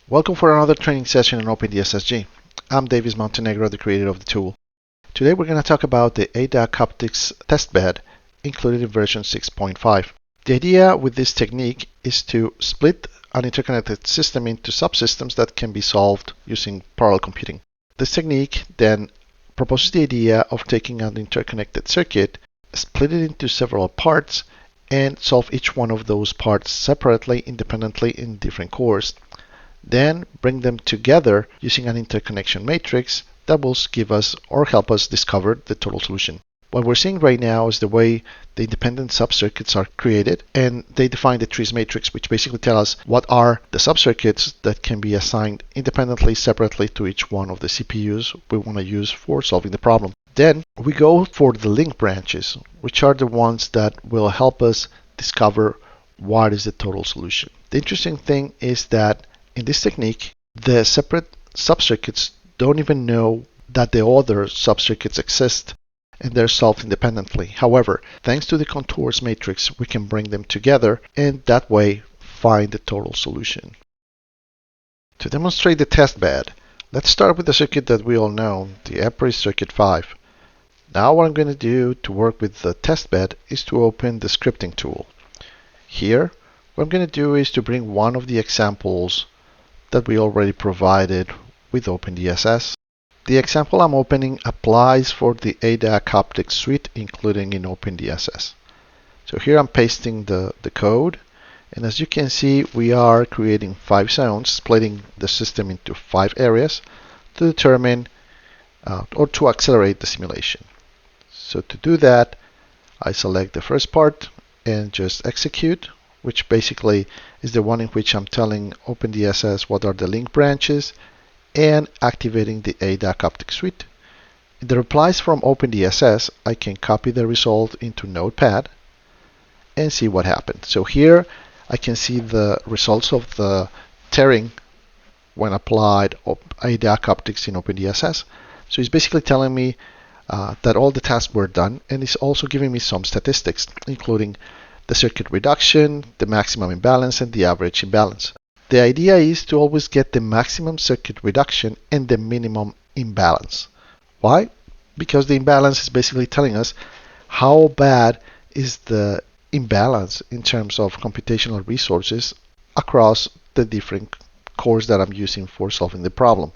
Welcome for another training session in OpenDSS-G. I'm Davis Montenegro, the creator of the tool. Today we're going to talk about the A-Diakoptics testbed included in version 6.5. The idea with this technique is to split an interconnected system into subsystems that can be solved using parallel computing. This technique then proposes the idea of taking an interconnected circuit, split it into several parts, and solve each one of those parts separately, independently in different cores. Then bring them together using an interconnection matrix that will give us or help us discover the total solution. What we're seeing right now is the way the independent subcircuits are created, and they define the trees matrix, which basically tell us what are the subcircuits that can be assigned independently, separately to each one of the CPUs we want to use for solving the problem. Then we go for the link branches, which are the ones that will help us discover what is the total solution. The interesting thing is that in this technique, the separate subcircuits don't even know that the other subcircuits exist, and they're solved independently. However, thanks to the contours matrix, we can bring them together and that way find the total solution. To demonstrate the test bed, let's start with the circuit that we all know, the EPRI circuit 5. Now what I'm going to do to work with the test bed is to open the scripting tool. Here, what I'm going to do is to bring one of the examples that we already provided with OpenDSS. The example I'm opening applies for the A-Diakoptics suite, including in OpenDSS. So here I'm pasting the code, and as you can see, we are creating 5 zones, splitting the system into 5 areas to determine or to accelerate the simulation. So to do that, I select the first part and just execute, which basically is the one in which I'm telling OpenDSS what are the link branches and activating the A-Diakoptics suite. In the replies from OpenDSS, I can copy the result into Notepad and see what happened. So here I can see the results of the tearing when applied A-Diakoptics in OpenDSS. So it's basically telling me that all the tasks were done, and it's also giving me some statistics, including the circuit reduction, the maximum imbalance, and the average imbalance. The idea is to always get the maximum circuit reduction and the minimum imbalance. Why? Because the imbalance is basically telling us how bad is the imbalance in terms of computational resources across the different cores that I'm using for solving the problem.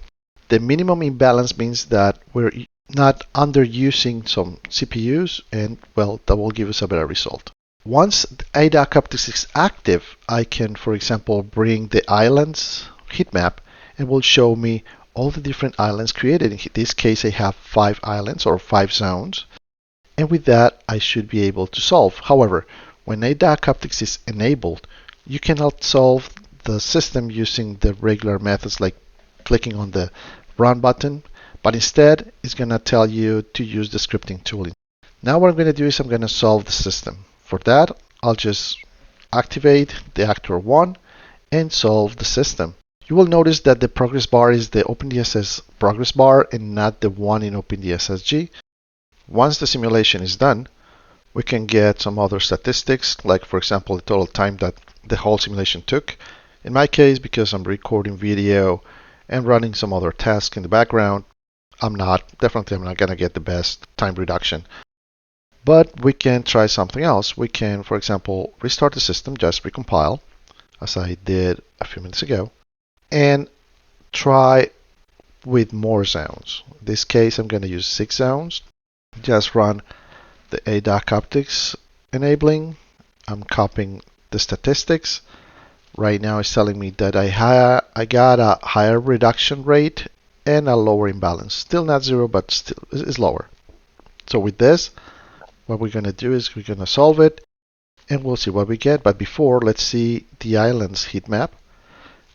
The minimum imbalance means that we're not underusing some CPUs, and well, that will give us a better result. Once A-Diakoptics is active, I can, for example, bring the islands heat map and will show me all the different islands created. In this case, I have 5 islands or 5 zones, and with that, I should be able to solve. However, when A-Diakoptics is enabled, you cannot solve the system using the regular methods like clicking on the run button, but instead, it's going to tell you to use the scripting tool. Now what I'm going to do is I'm going to solve the system. For that, I'll just activate the actor 1 and solve the system. You will notice that the progress bar is the OpenDSS progress bar and not the one in OpenDSS-G. Once the simulation is done, we can get some other statistics, like for example the total time that the whole simulation took. In my case, because I'm recording video and running some other tasks in the background, I'm not going to get the best time reduction. But we can try something else. We can, for example, restart the system, just recompile, as I did a few minutes ago, and try with more zones. In this case, I'm going to use 6 zones. Just run the A-Diakoptics enabling. I'm copying the statistics. Right now, it's telling me that I got a higher reduction rate and a lower imbalance. Still not 0, but still is lower. So with this, what we're going to do is we're going to solve it and we'll see what we get. But before, let's see the islands heat map.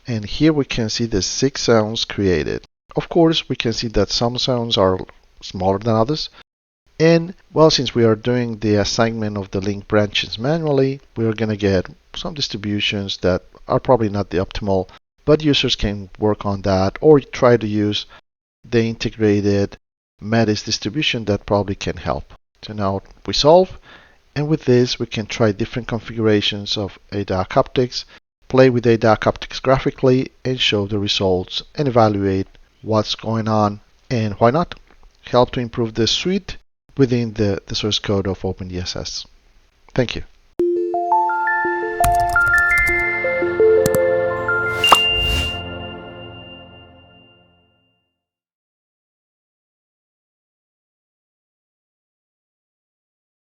And here we can see the 6 zones created. Of course, we can see that some zones are smaller than others. And well, since we are doing the assignment of the link branches manually, we are going to get some distributions that are probably not the optimal, but users can work on that or try to use the integrated METIS distribution that probably can help. So now we solve, and with this we can try different configurations of A-Diakoptics play with A-Diakoptics graphically and show the results and evaluate what's going on and why not. Help to improve the suite within the source code of OpenDSS. Thank you.